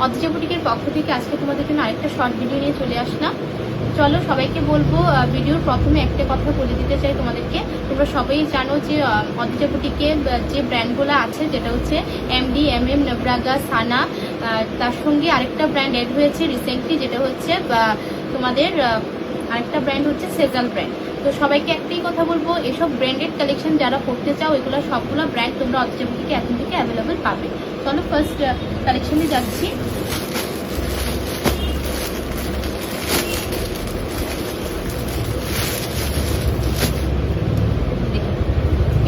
অদ্রিজা বুটিকের পক্ষ থেকে আজকে তোমাদের জন্য আরেকটা শর্ট ভিডিও নিয়ে চলে আসলাম। চলো সবাইকে বলবো, ভিডিওর প্রথমে একটা কথা বলে দিতে চাই তোমাদেরকে। তোমরা সবাই জানো যে অদ্রিজা বুটিকে যে ব্র্যান্ডগুলো আছে, যেটা হচ্ছে এমডি, এমএম, নবরাগা, সানা, তার সঙ্গে আরেকটা ব্র্যান্ড এড হয়েছে রিসেন্টলি, যেটা হচ্ছে তোমাদের আরেকটা ব্র্যান্ড হচ্ছে সেজাল ব্র্যান্ড। তো সবাইকে একটাই কথা বলবো, এসব ব্র্যান্ডেড কালেকশন যারা করতে চাও, এগুলো সবগুলো ব্র্যান্ড তোমরা অদ্রিজা বুটিকে এখন থেকে অ্যাভেলেবেল পাবে। চলো ফার্স্ট কালেকশনে যাচ্ছি।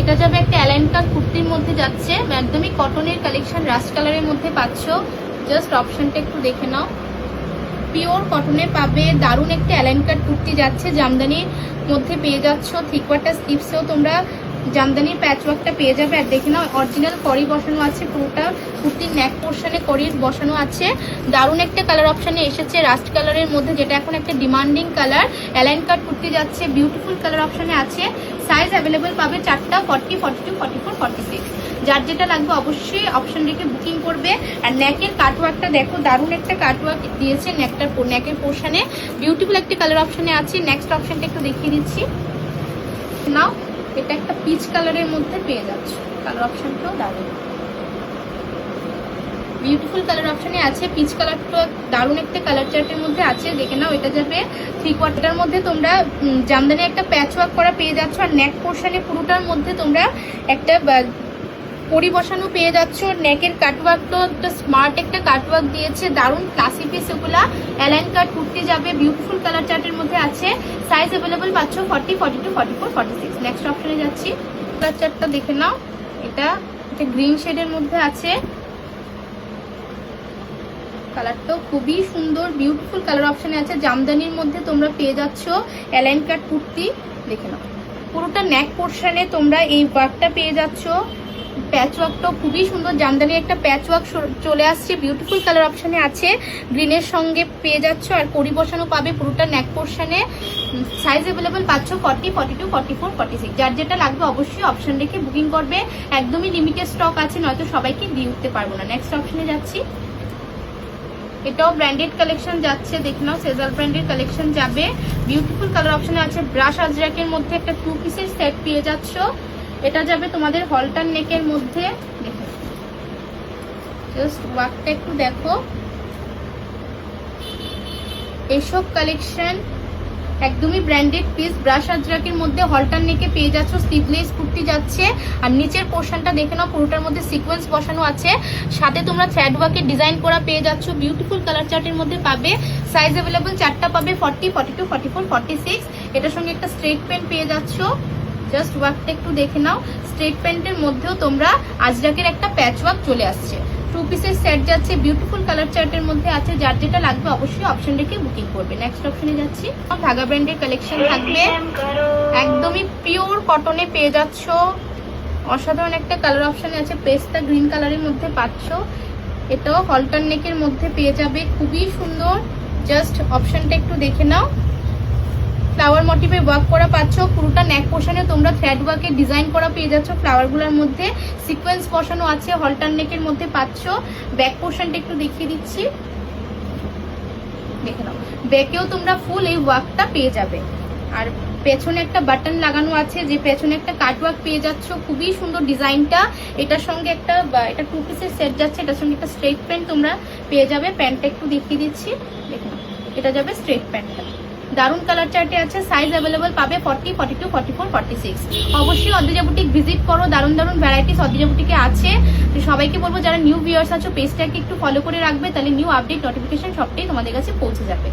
এটা যাবে একটা অ্যালাইন কাট কুর্তির মধ্যে যাচ্ছে, একদমই কটনের কালেকশন, রাস্ট কালারের মধ্যে পাচ্ছ। জাস্ট অপশনটা একটু দেখে নাও, পিওর কটনে পাবে। দারুণ একটা অ্যালাইন কাট কুর্তি যাচ্ছে, জামদানির মধ্যে পেয়ে যাচ্ছ। থ্রি কোয়ার্টার স্লিভসেও তোমরা জামদানির প্যাচওয়ার্কটা পেয়ে যাবে। আর দেখে নাও অরিজিনাল করি বসানো আছে, পুরোটা কুর্তির নেক পোর্শনে করির বসানো আছে। দারুণ একটা কালার অপশানে এসেছে রাস্ট কালারের মধ্যে, যেটা এখন একটা ডিমান্ডিং কালার। অ্যালাইন কাট কুর্তি যাচ্ছে, বিউটিফুল কালার অপশানে আছে। সাইজ অ্যাভেলেবেল পাবে চারটা, 40, 42, 44, 46। যার যেটা লাগবে অবশ্যই অপশন রেখে বুকিং করবে। আর নেকের কাটওয়ার্কটা দেখো, দারুণ একটা কাটওয়ার্ক দিয়েছে নেকের পোর্শনে, বিউটিফুল একটা কালার অপশানে আছে। নেক্সট অপশনটা একটু দেখিয়ে দিচ্ছি নাও, এটা একটা পিচ কালারের মধ্যে পেয়ে যাচ্ছে। কালার অপশনটাও দারুণ, বিউটিফুল কালার অপশনে আছে। পিচ কালারটা দারুণ একটা কালার চার্টের মধ্যে আছে, দেখে নাও। এটা যাবে থ্রি কোয়ার্টার মধ্যে, তোমরা জামদানি একটা প্যাচ ওয়ার্ক করা পেয়ে যাচ্ছ। আর নেক পোর্শনে পুরোটার মধ্যে তোমরা একটা পরি বসানো পেয়ে যাচ্ছ। নেকের কাটওয়ার্কটা একটা স্মার্ট একটা কাটওয়ার্ক দিয়েছে, দারুণ ক্লাসি পিস। এগুলা অ্যালাইন কাট কুর্তি যাবে, বিউটিফুল কালার চার্টের মধ্যে আছে। সাইজ অ্যাভেলেবল পাচ্ছ 40, 42, 44, 46। নেক্সট অপশনে যাচ্ছি। কালার চার্টটা দেখে নাও, এটা গ্রিন শেডের মধ্যে আছে। কালারটাও খুবই সুন্দর, বিউটিফুল কালার অপশনে আছে। জামদানির মধ্যে তোমরা পেয়ে যাচ্ছ অ্যালাইন কাট কুর্তি, দেখে নাও। পুরোটা নেক পোর্শনে তোমরা এই ওয়ার্কটা পেয়ে যাচ্ছ। প্যাচ ওয়ার্কটাও খুবই সুন্দর, জামদানির একটা প্যাচ ওয়ার্ক চলে আসছে, বিউটিফুল কালার অপশানে আছে। গ্রিনের সঙ্গে পেয়ে যাচ্ছ, আর কড়ি বসানো পাবে পুরোটা নেক পোর্শনে। সাইজ অ্যাভেলেবেল পাচ্ছ 40, 42, 44, 46। যার যেটা লাগবে অবশ্যই অপশন রেখে বুকিং করবে, একদমই লিমিটেড স্টক আছে, নয়তো সবাইকে দিয়ে উঠতে পারবো না। নেক্সট অপশনে যাচ্ছি। এটাও ব্র্যান্ডেড কালেকশন যাচ্ছে, দেখে নাও। সেজাল ব্র্যান্ডের কালেকশন যাবে, বিউটিফুল কালার অপশনে আছে। ব্রাশ আজরাকের মধ্যে একটা 2 পিসের সেট পেয়ে যাচ্ছ। এটা যাবে তোমাদের হলটার নেকের মধ্যে, দেখো জাস্ট ওয়ার্কটা একটু দেখো। এইসব কালেকশন একদমই ব্র্যান্ডেড পিস, ব্রাশ আজরাকের মধ্যে হলটার নেকে পেয়ে যাচ্ছ। স্লিভলেস কুর্তি যাচ্ছে, আর নিচের পোর্শনটা দেখে নাও, পুরোটার মধ্যে সিকোয়েন্স বসানো আছে। সাথে তোমরা থ্রেড ওয়ার্কের ডিজাইন করা পেয়ে যাচ্ছ, বিউটিফুল কালার চার্টের মধ্যে পাবে। সাইজ অ্যাভেলেবল চারটা পাবে, 40, 42, 44, 46। এটার সঙ্গে একটা স্ট্রেট প্যান্ট পেয়ে যাচ্ছ। জাস্ট ওয়ার্কটা একটু দেখে নাও। স্ট্রেট প্যান্টের মধ্যেও তোমরা আজরাকের একটা প্যাচ ওয়ার্ক চলে আসছে। 2 পিসের সেট যাচ্ছে, বিউটিফুল কালার চার্টের মধ্যে আছে। যার যেটা লাগবে অবশ্যই অপশন রেখে বুকিং করবে। নেক্সট অপশনে যাচ্ছি। ধাগা ব্র্যান্ডের কালেকশন থাকবে, একদমই পিওর কটনে পেয়ে যাচ্ছ। অসাধারণ একটা কালার অপশনে আছে, পেস্তা গ্রিন কালারের মধ্যে পাচ্ছ। এটাও হলটার নেকের মধ্যে পেয়ে যাবে, খুবই সুন্দর। জাস্ট অপশনটা একটু দেখে নাও। ফ্লাওয়ার মোটিভে ওয়ার্ক করা পাচ্ছ, পুরোটা নেক পোর্শনে তোমরা থ্রেড ওয়ার্কের ডিজাইন করা পেয়ে যাচ্ছ। ফ্লাওয়ারগুলোর মধ্যে সিকোয়েন্স বসানো আছে, হলটার নেকের মধ্যে পাচ্ছ। ব্যাক পোর্শনটা একটু দেখিয়ে দিচ্ছি, দেখে নাও। ব্যাকেও তোমরা ফুল এই ওয়ার্কটা পেয়ে যাবে। আর পেছনে একটা বাটন লাগানো আছে, যে পেছনে একটা কাটওয়ার্ক পেয়ে যাচ্ছ, খুবই সুন্দর ডিজাইনটা। এটার সঙ্গে একটা এটা 2 পিসের সেট যাচ্ছে, এটার সঙ্গে একটা স্ট্রেট প্যান্ট তোমরা পেয়ে যাবে। প্যান্টটা একটু দেখিয়ে দিচ্ছি, দেখে নাও। এটা যাবে স্ট্রেট প্যান্টটা, দারুণ কালার চার্টে আছে। সাইজ অ্যাভেলেবল পাবে 40, 42, 44, 46। অবশ্যই অদ্রিজা বুটিক ভিজিট করো, দারুণ দারুণ ভ্যারাইটিস অদ্রিজা বুটিকে আছে। তো সবাইকে বলবো, যারা নিউ ভিউয়ার্স আছো পেজটাকে একটু ফলো করে রাখবে, তাহলে নিউ আপডেট নোটিফিকেশন সবটাই তোমাদের কাছে পৌঁছে যাবে।